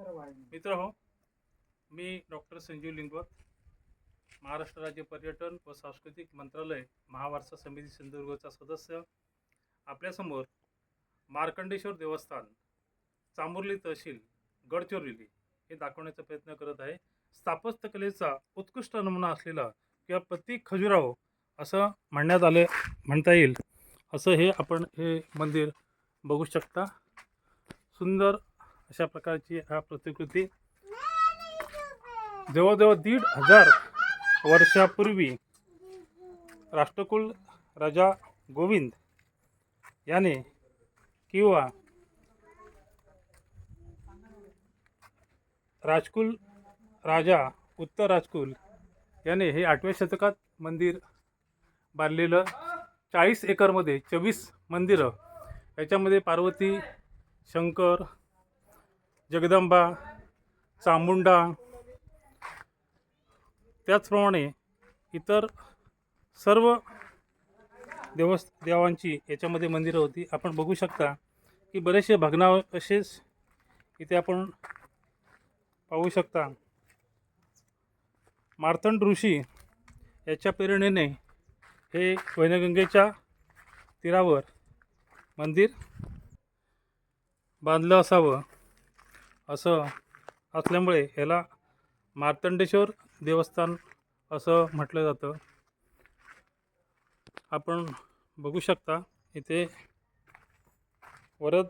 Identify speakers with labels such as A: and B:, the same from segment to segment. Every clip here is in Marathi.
A: मित्र हो, मी डॉक्टर संजीव लिंगवत, महाराष्ट्र राज्य पर्यटन व सांस्कृतिक मंत्रालय महावारसा समिती सिंधुदुर्गचा सदस्य. आपल्यासमोर मार्कंडेश्वर देवस्थान, चांबुर्ली तहसील, गडचिरोली हे दाखवण्याचा प्रयत्न करत आहे. स्थापत्यकलेचा उत्कृष्ट नमुना असलेला किंवा प्रतीक खजुराहो असं म्हणता येईल असं हे मंदिर बघू शकता. सुंदर अशा प्रकारची हा प्रतिकृती जवळजवळ 1500 वर्षापूर्वी राष्ट्रकुल राजा गोविंद याने किंवा राजकुल राजा उत्तर राजकुल याने हे 8व्या शतकात मंदिर बांधलेलं. 40 एकरमध्ये 24 मंदिरं, याच्यामध्ये पार्वती, शंकर, जगदंबा, चामुंडा, त्याचप्रमाणे इतर सर्व देवांची याच्यामध्ये मंदिरं होती. आपण बघू शकता की बरेचसे भग्नावशेष इथे आपण पाहू शकता. मार्तंड ऋषी याच्या प्रेरणेने हे वैनगंगेच्या तीरावर मंदिर बांधलं असावं असं असल्यामुळे याला मार्तंडेश्वर देवस्थान असं म्हटलं जातं. आपण बघू शकता इथे वरद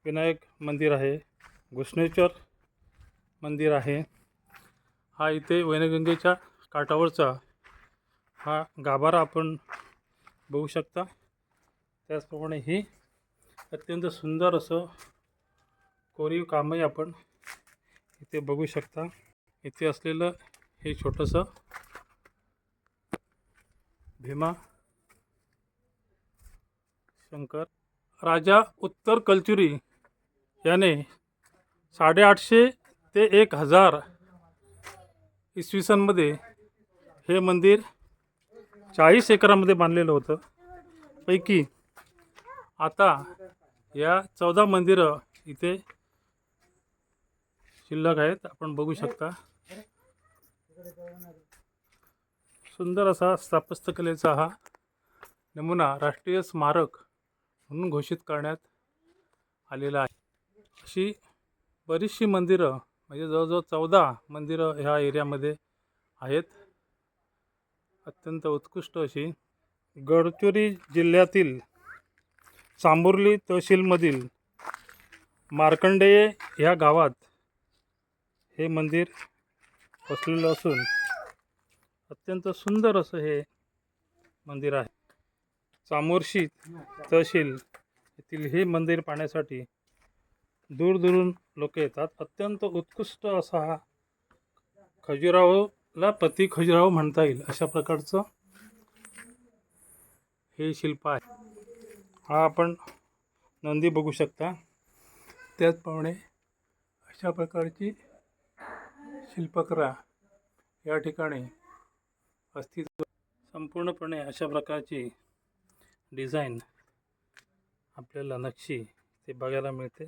A: विनायक मंदिर आहे, घृष्णेश्वर मंदिर आहे. हा इथे वैनगंगेच्या काठावरचा हा गाभारा आपण बघू शकता. त्याचप्रमाणे ही अत्यंत सुंदर असं कोरीव कामही आपण इथे बघू शकता. इथे असलेलं हे छोटंसं भीमा शंकर राजा उत्तर कलचुरी याने 850 ते 1000 इसवी सनमध्ये हे मंदिर 40 एकरामध्ये बांधलेलं होतं. पैकी आता या 14 मंदिरं इथे शिल्लक आहेत. आपण बघू शकता. सुंदर असा स्थापत्यकलेचा हा नमुना राष्ट्रीय स्मारक म्हणून घोषित करण्यात आलेला आहे. अशी बरीचशी मंदिरं, म्हणजे जवळजवळ 14 मंदिरं ह्या एरियामध्ये आहेत. अत्यंत उत्कृष्ट अशी गडचिरोली जिल्ह्यातील चांबुर्ली तहसीलमधील मार्कंडेय ह्या गावात हे मंदिर वसलेलं असून अत्यंत सुंदर असं हे मंदिर आहे. चामोर्शी तहसील येथील हे मंदिर पाहण्यासाठी दूरदूरून लोक येतात. अत्यंत उत्कृष्ट असा हा खजुराहोला प्रतीक खजुराहो म्हणता येईल अशा प्रकारचं हे शिल्प आहे. हा आपण नंदी बघू शकता. त्याचप्रमाणे अशा प्रकारची शिल्पकला या ठिकाणी अस्तित्व. संपूर्णपणे अशा प्रकारची डिझाईन आपल्याला नक्षी ते बघायला मिळते.